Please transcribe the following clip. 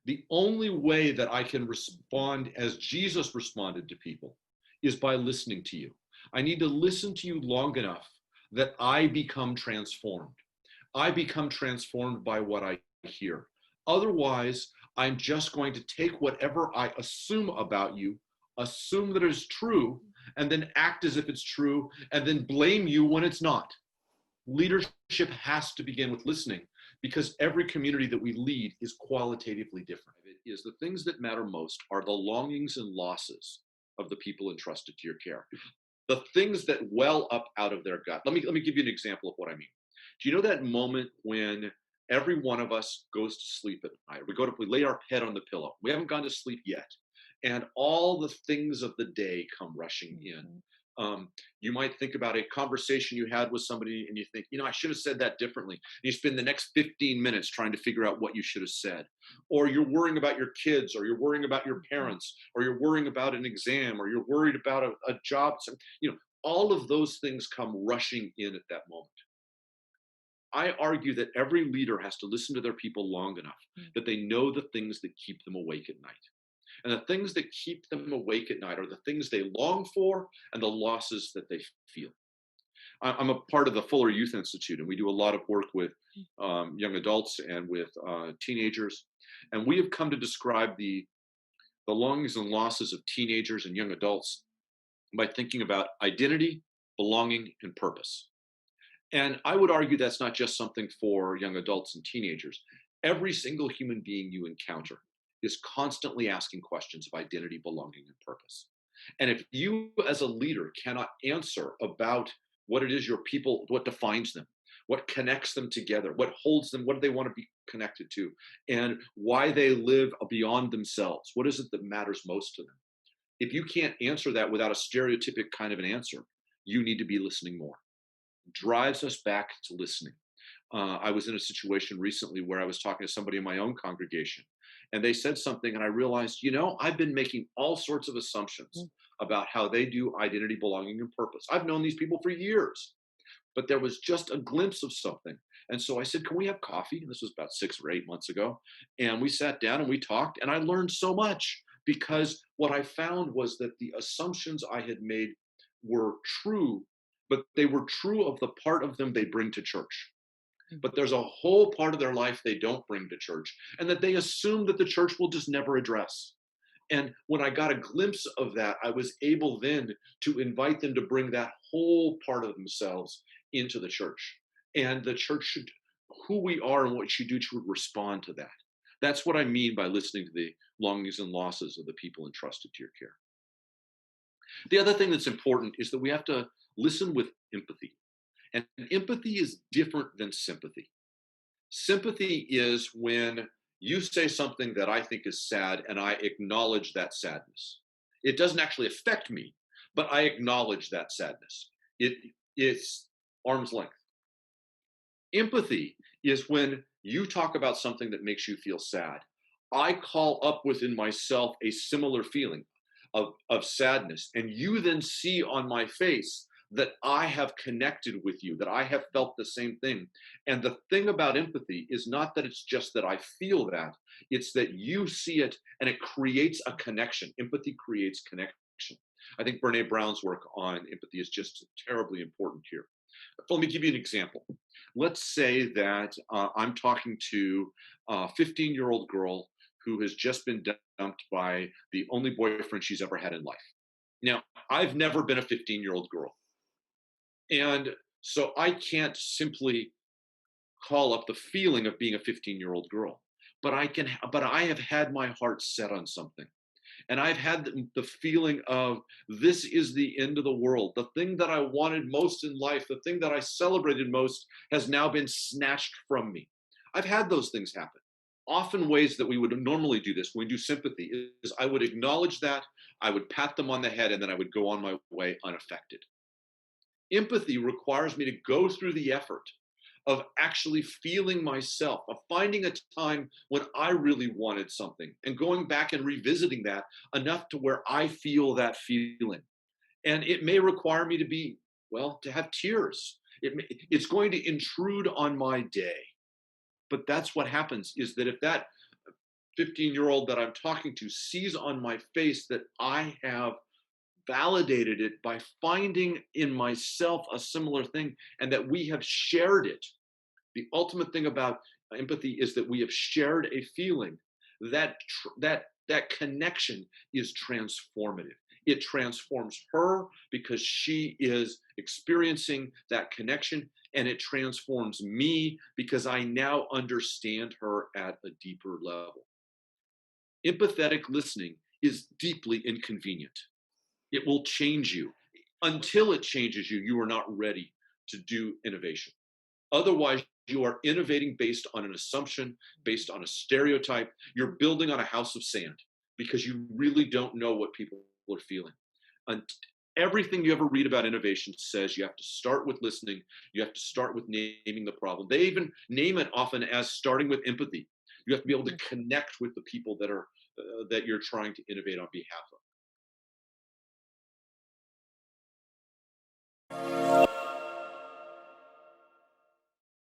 The only way that I can respond as Jesus responded to people is by listening to you. I need to listen to you long enough that I become transformed. I become transformed by what I hear. Otherwise, I'm just going to take whatever I assume about you, assume that it's true, and then act as if it's true, and then blame you when it's not. Leadership has to begin with listening, because every community that we lead is qualitatively different. It is the things that matter most are the longings and losses of the people entrusted to your care. The things that well up out of their gut. Let me give you an example of what I mean. Do you know that moment when every one of us goes to sleep at night? We lay our head on the pillow. We haven't gone to sleep yet. And all the things of the day come rushing in. You might think about a conversation you had with somebody and you think, I should have said that differently. And you spend the next 15 minutes trying to figure out what you should have said. Or you're worrying about your kids, or you're worrying about your parents, or you're worrying about an exam, or you're worried about a job. All of those things come rushing in at that moment. I argue that every leader has to listen to their people long enough that they know the things that keep them awake at night. And the things that keep them awake at night are the things they long for and the losses that they feel. I'm a part of the Fuller Youth Institute, and we do a lot of work with young adults and with teenagers. And we have come to describe the longings and losses of teenagers and young adults by thinking about identity, belonging, and purpose. And I would argue that's not just something for young adults and teenagers. Every single human being you encounter is constantly asking questions of identity, belonging, and purpose. And if you as a leader cannot answer about what it is your people, what defines them, what connects them together, what holds them, what do they want to be connected to, and why they live beyond themselves, what is it that matters most to them? If you can't answer that without a stereotypic kind of an answer, you need to be listening more. Drives us back to listening. I was in a situation recently where I was talking to somebody in my own congregation, and they said something, and I realized, I've been making all sorts of assumptions about how they do identity, belonging, and purpose. I've known these people for years, but there was just a glimpse of something. And so I said, can we have coffee? And this was about 6 or 8 months ago. And we sat down and we talked, and I learned so much, because what I found was that the assumptions I had made were true, but they were true of the part of them they bring to church. But there's a whole part of their life they don't bring to church, and that they assume that the church will just never address. And when I got a glimpse of that, I was able then to invite them to bring that whole part of themselves into the church. And the church should, who we are and what you do, should respond to that. That's what I mean by listening to the longings and losses of the people entrusted to your care. The other thing that's important is that we have to listen with empathy. And empathy is different than sympathy. Sympathy is when you say something that I think is sad and I acknowledge that sadness. It doesn't actually affect me, but I acknowledge that sadness. It's arm's length. Empathy is when you talk about something that makes you feel sad. I call up within myself a similar feeling of sadness, and you then see on my face that I have connected with you, that I have felt the same thing. And the thing about empathy is not that it's just that I feel that, it's that you see it and it creates a connection. Empathy creates connection. I think Brené Brown's work on empathy is just terribly important here. Let me give you an example. Let's say that I'm talking to a 15-year-old girl who has just been dumped by the only boyfriend she's ever had in life. Now, I've never been a 15-year-old girl. And so I can't simply call up the feeling of being a 15-year-old girl, but I have had my heart set on something. And I've had the feeling of, this is the end of the world. The thing that I wanted most in life, the thing that I celebrated most, has now been snatched from me. I've had those things happen. Often ways that we would normally do this, when we do sympathy, is I would acknowledge that, I would pat them on the head, and then I would go on my way unaffected. Empathy requires me to go through the effort of actually feeling myself, of finding a time when I really wanted something and going back and revisiting that enough to where I feel that feeling. And it may require me to have tears. It's going to intrude on my day. But that's what happens, is that if that 15-year-old that I'm talking to sees on my face that I have validated it by finding in myself a similar thing and that we have shared it. The ultimate thing about empathy is that we have shared a feeling. That connection is transformative. It transforms her because she is experiencing that connection, and it transforms me because I now understand her at a deeper level. Empathetic listening is deeply inconvenient. It will change you. Until it changes you, you are not ready to do innovation. Otherwise, you are innovating based on an assumption, based on a stereotype. You're building on a house of sand because you really don't know what people are feeling. And everything you ever read about innovation says you have to start with listening. You have to start with naming the problem. They even name it often as starting with empathy. You have to be able to connect with the people that you're trying to innovate on behalf